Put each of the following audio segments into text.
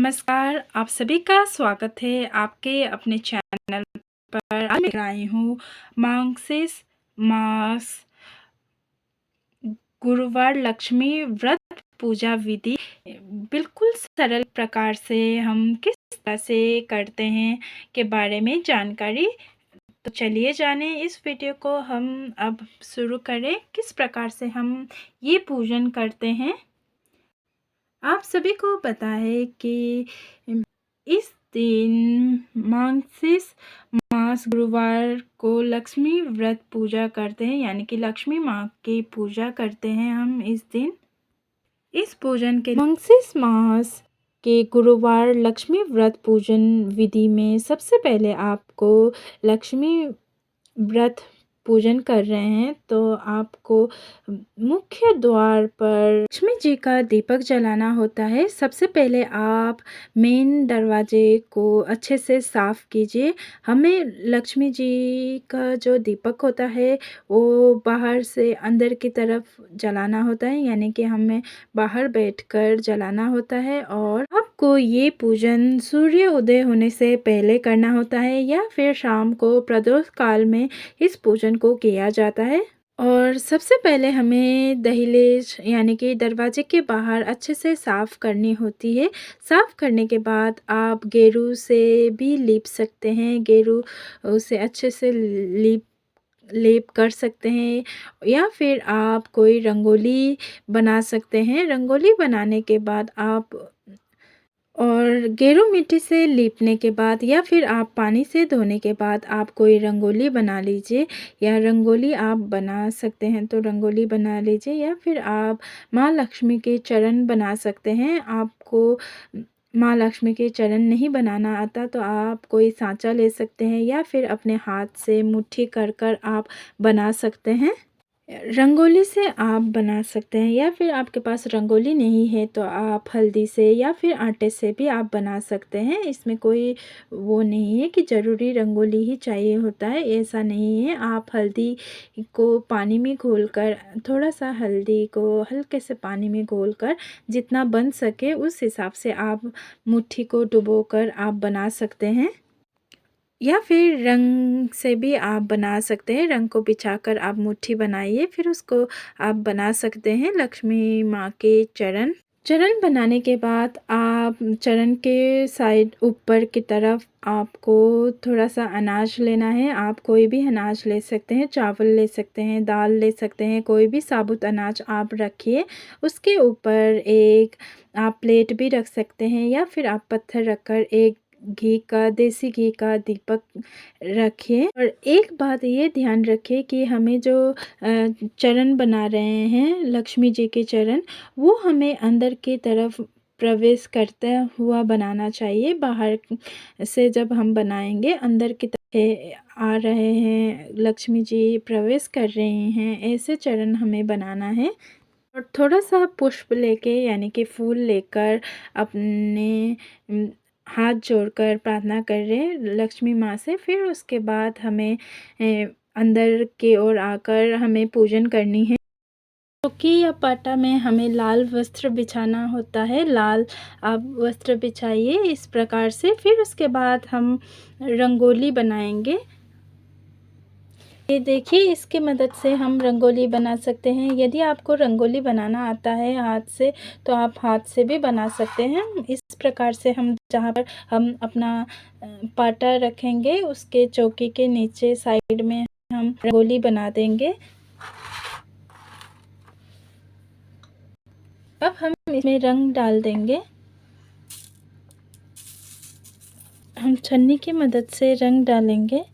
नमस्कार, आप सभी का स्वागत है आपके अपने चैनल पर। आज मैं आई हूँ मार्गशीर्ष मास गुरुवार लक्ष्मी व्रत पूजा विधि बिल्कुल सरल प्रकार से हम किस तरह से करते हैं के बारे में जानकारी। तो चलिए जाने इस वीडियो को हम अब शुरू करें। किस प्रकार से हम ये पूजन करते हैं। आप सभी को पता है कि इस दिन मार्गशीर्ष मास गुरुवार को लक्ष्मी व्रत पूजा करते हैं, यानी कि लक्ष्मी माँ की पूजा करते हैं हम इस दिन। इस पूजन के मार्गशीर्ष मास के गुरुवार लक्ष्मी व्रत पूजन विधि में सबसे पहले आपको लक्ष्मी व्रत पूजन कर रहे हैं तो आपको मुख्य द्वार पर लक्ष्मी जी का दीपक जलाना होता है। सबसे पहले आप मेन दरवाजे को अच्छे से साफ कीजिए। हमें लक्ष्मी जी का जो दीपक होता है वो बाहर से अंदर की तरफ जलाना होता है, यानी कि हमें बाहर बैठकर जलाना होता है। और आपको ये पूजन सूर्य उदय होने से पहले करना होता है या फिर शाम को प्रदोष काल में इस पूजन को किया जाता है। और सबसे पहले हमें दहलीज यानी कि दरवाजे के बाहर अच्छे से साफ़ करनी होती है। साफ़ करने के बाद आप गेरू से भी लीप सकते हैं, गेरू से अच्छे से लेप कर सकते हैं या फिर आप कोई रंगोली बना सकते हैं। रंगोली बनाने के बाद आप और गेरू मिट्टी से लीपने के बाद या फिर आप पानी से धोने के बाद आप कोई रंगोली बना लीजिए, या रंगोली आप बना सकते हैं तो रंगोली बना लीजिए, या फिर आप माँ लक्ष्मी के चरण बना सकते हैं। आपको माँ लक्ष्मी के चरण नहीं बनाना आता तो आप कोई सांचा ले सकते हैं या फिर अपने हाथ से मुट्ठी कर कर आप बना सकते हैं। रंगोली से आप बना सकते हैं या फिर आपके पास रंगोली नहीं है तो आप हल्दी से या फिर आटे से भी आप बना सकते हैं। इसमें कोई वो नहीं है कि ज़रूरी रंगोली ही चाहिए होता है, ऐसा नहीं है। आप हल्दी को पानी में घोलकर, थोड़ा सा हल्दी को हल्के से पानी में घोलकर जितना बन सके उस हिसाब से आप मुट्ठी को डुबोकर आप बना सकते हैं, या फिर रंग से भी आप बना सकते हैं। रंग को बिछाकर आप मुट्ठी बनाइए, फिर उसको आप बना सकते हैं लक्ष्मी माँ के चरण। चरण बनाने के बाद आप चरण के साइड ऊपर की तरफ आपको थोड़ा सा अनाज लेना है। आप कोई भी अनाज ले सकते हैं, चावल ले सकते हैं, दाल ले सकते हैं, कोई भी साबुत अनाज आप रखिए। उसके ऊपर एक आप प्लेट भी रख सकते हैं या फिर आप पत्थर रखकर एक घी का, देसी घी का दीपक रखिए। और एक बात ये ध्यान रखिए कि हमें जो चरण बना रहे हैं लक्ष्मी जी के चरण, वो हमें अंदर की तरफ प्रवेश करता हुआ बनाना चाहिए। बाहर से जब हम बनाएंगे अंदर की तरफ आ रहे हैं, लक्ष्मी जी प्रवेश कर रहे हैं, ऐसे चरण हमें बनाना है। और थोड़ा सा पुष्प लेके यानी कि फूल लेकर अपने हाथ जोड़कर प्रार्थना कर रहे हैं लक्ष्मी माँ से। फिर उसके बाद हमें अंदर की ओर आकर हमें पूजन करनी है। चौकी या पाटा में हमें लाल वस्त्र बिछाना होता है। लाल आप वस्त्र बिछाइए इस प्रकार से। फिर उसके बाद हम रंगोली बनाएंगे। ये देखिए, इसके मदद से हम रंगोली बना सकते हैं। यदि आपको रंगोली बनाना आता है हाथ से तो आप हाथ से भी बना सकते हैं। इस प्रकार से हम जहाँ पर हम अपना पाटा रखेंगे उसके चौकी के नीचे साइड में हम रंगोली बना देंगे। अब हम इसमें रंग डाल देंगे। हम छन्नी की मदद से रंग डालेंगे।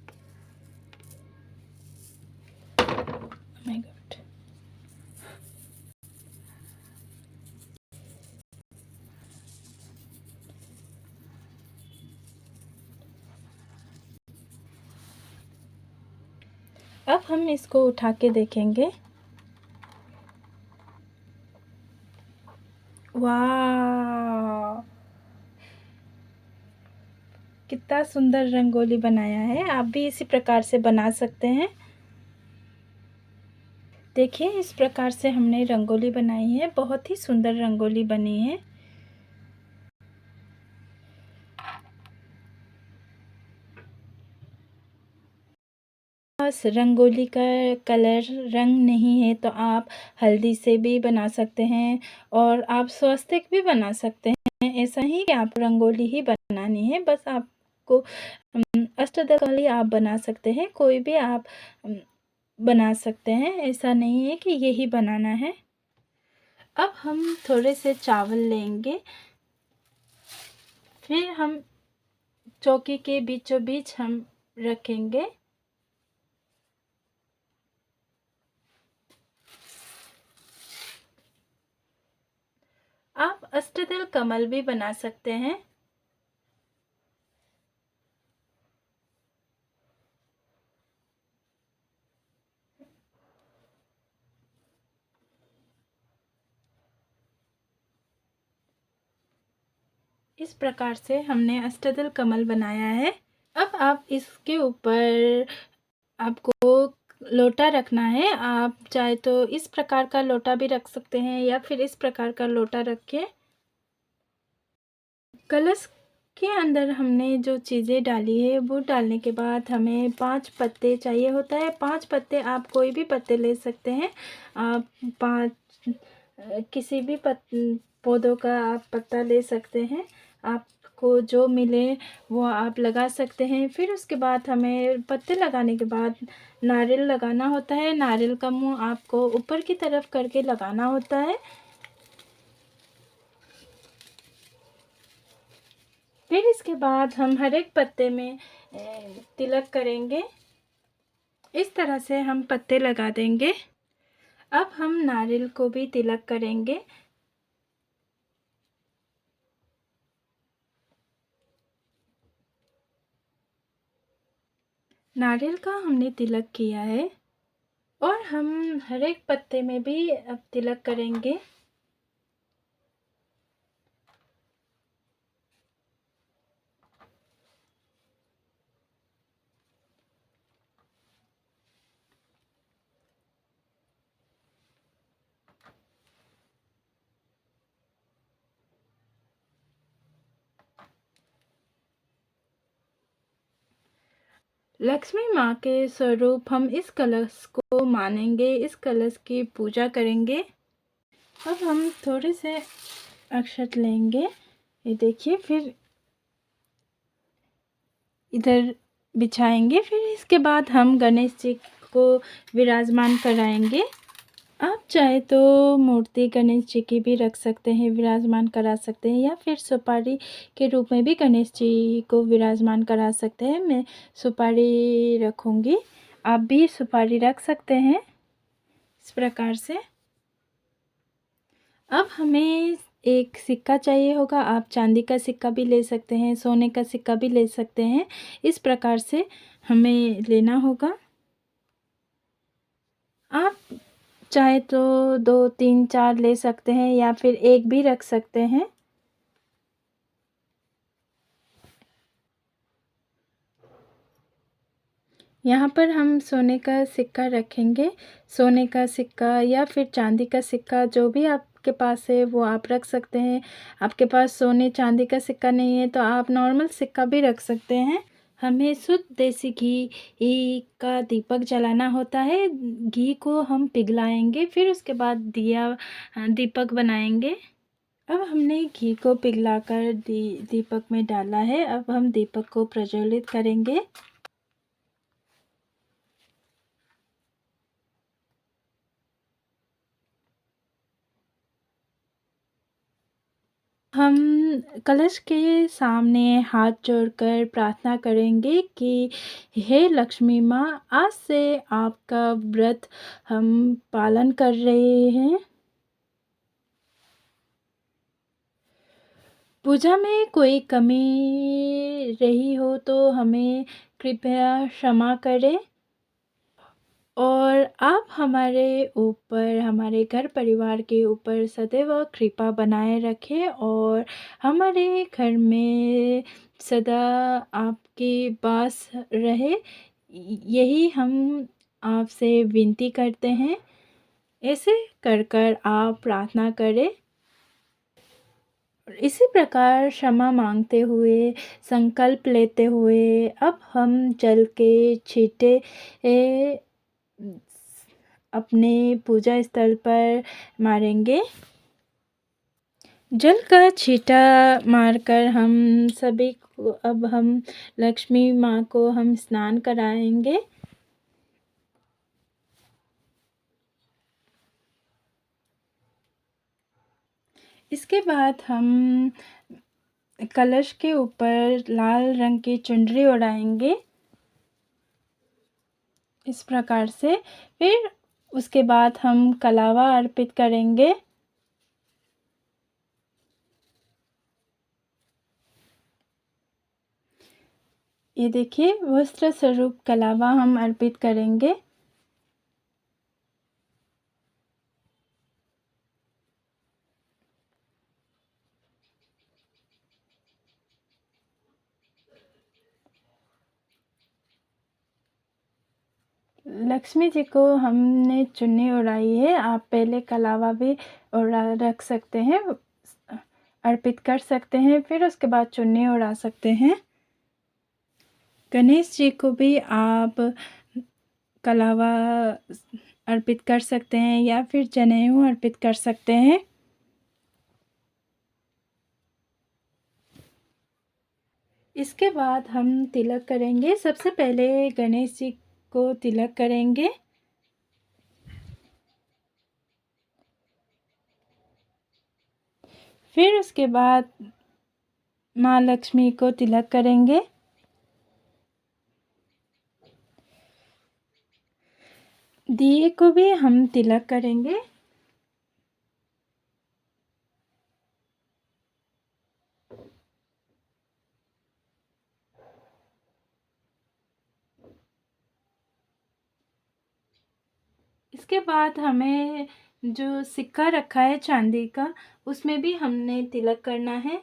अब हम इसको उठा के देखेंगे। वाह, कितना सुंदर रंगोली बनाया है। आप भी इसी प्रकार से बना सकते हैं। देखिए, इस प्रकार से हमने रंगोली बनाई है। बहुत ही सुंदर रंगोली बनी है। पास रंगोली का कलर रंग नहीं है तो आप हल्दी से भी बना सकते हैं और आप स्वस्तिक भी बना सकते हैं। ऐसा नहीं कि आप रंगोली ही बनानी है, बस आपको अष्टदल कमली आप बना सकते हैं, कोई भी आप बना सकते हैं, ऐसा नहीं है कि यही बनाना है। अब हम थोड़े से चावल लेंगे, फिर हम चौकी के बीचों बीच हम रखेंगे। आप अष्टदल कमल भी बना सकते हैं। इस प्रकार से हमने अष्टदल कमल बनाया है। अब आप इसके ऊपर आपको लोटा रखना है। आप चाहे तो इस प्रकार का लोटा भी रख सकते हैं या फिर इस प्रकार का लोटा रख के कलश के अंदर हमने जो चीज़ें डाली है वो डालने के बाद हमें 5 पत्ते चाहिए होता है। 5 पत्ते आप कोई भी पत्ते ले सकते हैं। आप 5 किसी भी पौधों का आप पत्ता ले सकते हैं। आपको जो मिले वो आप लगा सकते हैं। फिर उसके बाद हमें पत्ते लगाने के बाद नारियल लगाना होता है। नारियल का मुँह आपको ऊपर की तरफ करके लगाना होता है। फिर इसके बाद हम हर एक पत्ते में तिलक करेंगे। इस तरह से हम पत्ते लगा देंगे। अब हम नारियल को भी तिलक करेंगे। नारियल का हमने तिलक किया है और हम हर एक पत्ते में भी अब तिलक करेंगे। लक्ष्मी माँ के स्वरूप हम इस कलश को मानेंगे, इस कलश की पूजा करेंगे। अब हम थोड़े से अक्षत लेंगे, ये देखिए, फिर इधर बिछाएंगे। फिर इसके बाद हम गणेश जी को विराजमान कराएंगे। आप चाहे तो मूर्ति गणेश जी की भी रख सकते हैं, विराजमान करा सकते हैं, या फिर सुपारी के रूप में भी गणेश जी को विराजमान करा सकते हैं। मैं सुपारी रखूँगी, आप भी सुपारी रख सकते हैं इस प्रकार से। अब हमें एक सिक्का चाहिए होगा। आप चांदी का सिक्का भी ले सकते हैं, सोने का सिक्का भी ले सकते हैं। इस प्रकार से हमें लेना होगा। आप चाहे तो 2, 3, 4 ले सकते हैं या फिर एक भी रख सकते हैं। यहाँ पर हम सोने का सिक्का रखेंगे। सोने का सिक्का या फिर चांदी का सिक्का, जो भी आपके पास है वो आप रख सकते हैं। आपके पास सोने चांदी का सिक्का नहीं है तो आप नॉर्मल सिक्का भी रख सकते हैं। हमें शुद्ध देसी घी का दीपक जलाना होता है। घी को हम पिघलाएंगे, फिर उसके बाद दीपक बनाएंगे। अब हमने घी को पिघलाकर दीपक में डाला है। अब हम दीपक को प्रज्वलित करेंगे। हम कलश के सामने हाथ जोड़कर प्रार्थना करेंगे कि हे लक्ष्मी माँ, आज से आपका व्रत हम पालन कर रहे हैं। पूजा में कोई कमी रही हो तो हमें कृपया क्षमा करें और आप हमारे ऊपर, हमारे घर परिवार के ऊपर सदैव कृपा बनाए रखें और हमारे घर में सदा आपकी वास रहे, यही हम आपसे विनती करते हैं। ऐसे कर कर आप प्रार्थना करें। इसी प्रकार क्षमा मांगते हुए, संकल्प लेते हुए अब हम जल के छींटे अपने पूजा स्थल पर मारेंगे। जल का छींटा मारकर हम सभी को अब हम लक्ष्मी माँ को हम स्नान कराएंगे। इसके बाद हम कलश के ऊपर लाल रंग की चुनरी ओढ़ाएंगे इस प्रकार से। फिर उसके बाद हम कलावा अर्पित करेंगे। ये देखिए वस्त्र स्वरूप कलावा हम अर्पित करेंगे। लक्ष्मी जी को हमने चुन्नी ओढ़ाई है। आप पहले कलावा भी ओढ़ा रख सकते हैं, अर्पित कर सकते हैं, फिर उसके बाद चुन्नी ओढ़ा सकते हैं। गणेश जी को भी आप कलावा अर्पित कर सकते हैं या फिर जनेऊ अर्पित कर सकते हैं। इसके बाद हम तिलक करेंगे। सबसे पहले गणेश जी को तिलक करेंगे। फिर उसके बाद माँ लक्ष्मी को तिलक करेंगे। दिए को भी हम तिलक करेंगे। इसके बाद हमें जो सिक्का रखा है चांदी का, उसमें भी हमने तिलक करना है।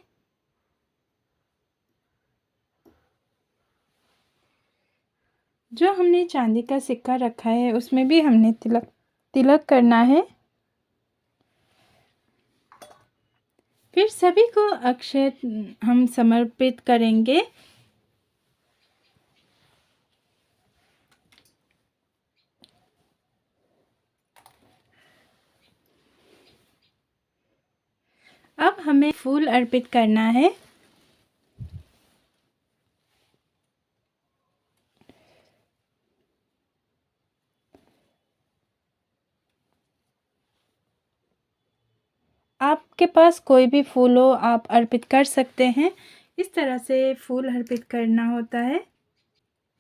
जो हमने चांदी का सिक्का रखा है उसमें भी हमने तिलक करना है। फिर सभी को अक्षय हम समर्पित करेंगे। अब हमें फूल अर्पित करना है। आपके पास कोई भी फूल हो आप अर्पित कर सकते हैं। इस तरह से फूल अर्पित करना होता है।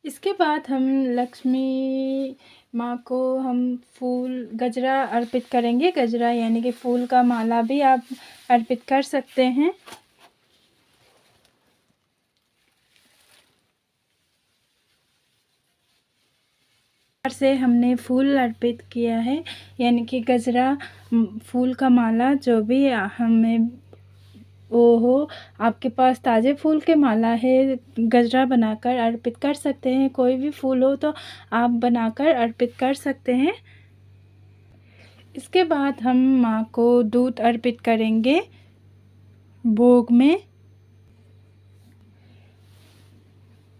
इसके बाद हम लक्ष्मी माँ को हम फूल गजरा अर्पित करेंगे। गजरा यानी कि फूल का माला भी आप अर्पित कर सकते हैं। से हमने फूल अर्पित किया है, यानी कि गजरा, फूल का माला, जो भी हमें वो हो। आपके पास ताज़े फूल के माला है, गजरा बनाकर अर्पित कर सकते हैं। कोई भी फूल हो तो आप बनाकर अर्पित कर सकते हैं। इसके बाद हम माँ को दूध अर्पित करेंगे भोग में।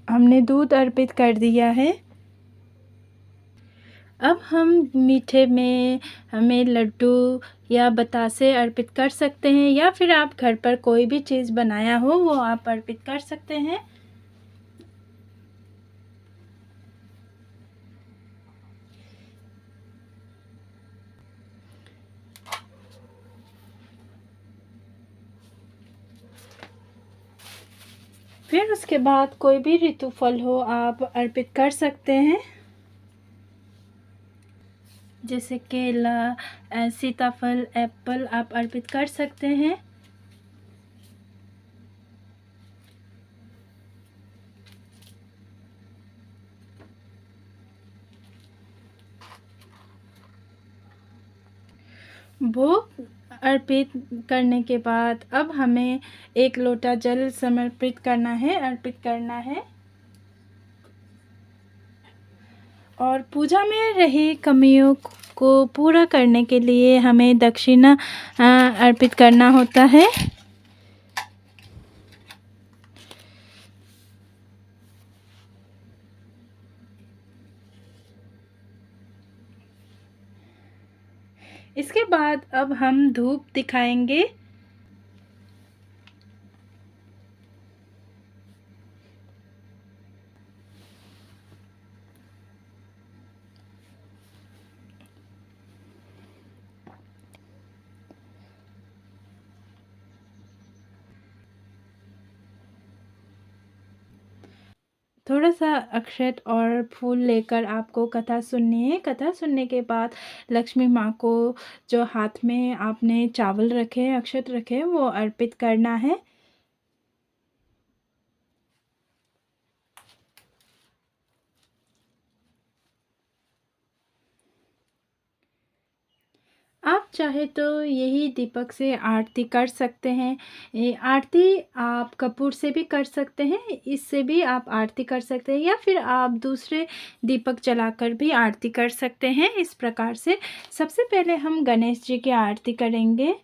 हमने दूध अर्पित कर दिया है। अब हम मीठे में हमें लड्डू या बतासे अर्पित कर सकते हैं, या फिर आप घर पर कोई भी चीज़ बनाया हो वो आप अर्पित कर सकते हैं। फिर उसके बाद कोई भी ऋतु फल हो आप अर्पित कर सकते हैं, जैसे केला, सीताफल, एप्पल आप अर्पित कर सकते हैं। भोग अर्पित करने के बाद अब हमें एक लोटा जल समर्पित करना है, अर्पित करना है। और पूजा में रही कमियों को पूरा करने के लिए हमें दक्षिणा अर्पित करना होता है। इसके बाद अब हम धूप दिखाएंगे। थोड़ा-सा अक्षत और फूल लेकर आपको कथा सुननी है। कथा सुनने के बाद लक्ष्मी माँ को जो हाथ में आपने चावल रखे, अक्षत रखे, वो अर्पित करना है। आप चाहे तो यही दीपक से आरती कर सकते हैं। आरती आप कपूर से भी कर सकते हैं, इससे भी आप आरती कर सकते हैं, या फिर आप दूसरे दीपक जलाकर भी आरती कर सकते हैं। इस प्रकार से सबसे पहले हम गणेश जी की आरती करेंगे।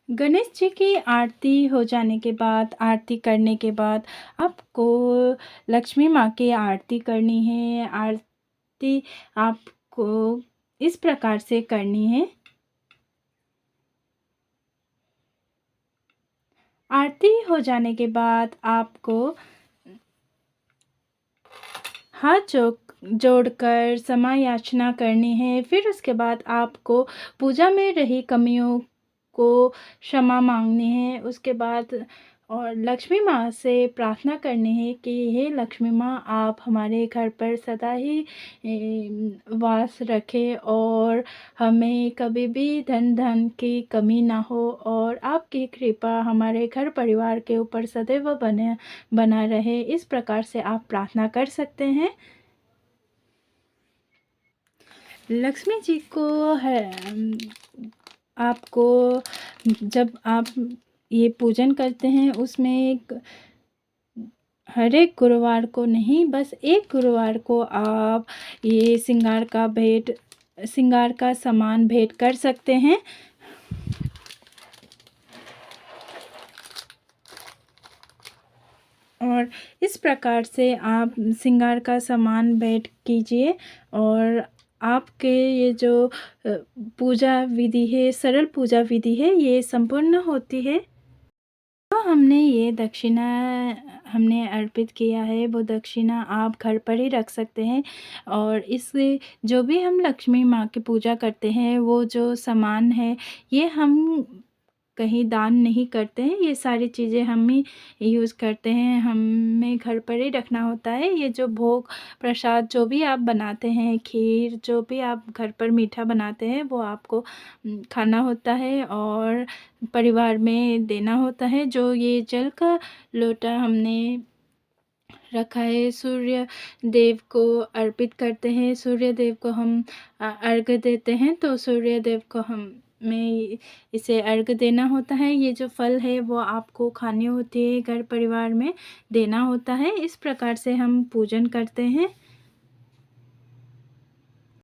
गणेश जी की आरती हो जाने के बाद, आरती करने के बाद आपको लक्ष्मी माँ की आरती करनी है। आरती आपको इस प्रकार से करनी है। आरती हो जाने के बाद आपको हाथ जोड़कर क्षमा याचना करनी है। फिर उसके बाद आपको पूजा में रही कमियों को क्षमा मांगनी है। उसके बाद और लक्ष्मी माँ से प्रार्थना करनी है कि हे लक्ष्मी माँ, आप हमारे घर पर सदा ही वास रखें और हमें कभी भी धन की कमी ना हो, और आपकी कृपा हमारे घर परिवार के ऊपर सदैव बना रहे। इस प्रकार से आप प्रार्थना कर सकते हैं। लक्ष्मी जी को है, आपको जब आप ये पूजन करते हैं उसमें हर एक गुरुवार को नहीं, बस एक गुरुवार को आप ये श्रृंगार का सामान भेंट कर सकते हैं। और इस प्रकार से आप श्रृंगार का सामान भेंट कीजिए, और आपके ये जो पूजा विधि है, सरल पूजा विधि है, ये संपूर्ण होती है। तो हमने ये दक्षिणा हमने अर्पित किया है, वो दक्षिणा आप घर पर ही रख सकते हैं। और इससे जो भी हम लक्ष्मी माँ की पूजा करते हैं, वो जो सामान है, ये हम कहीं दान नहीं करते हैं। ये सारी चीज़ें हम ही यूज़ करते हैं, हमें घर पर ही रखना होता है। ये जो भोग प्रसाद जो भी आप बनाते हैं, खीर जो भी आप घर पर मीठा बनाते हैं, वो आपको खाना होता है और परिवार में देना होता है। जो ये जल का लोटा हमने रखा है, सूर्य देव को अर्पित करते हैं। सूर्य देव को हम अर्घ्य देते हैं, तो सूर्य देव को हमें इसे अर्घ्य देना होता है। ये जो फल है वो आपको खानी होती है, घर परिवार में देना होता है। इस प्रकार से हम पूजन करते हैं।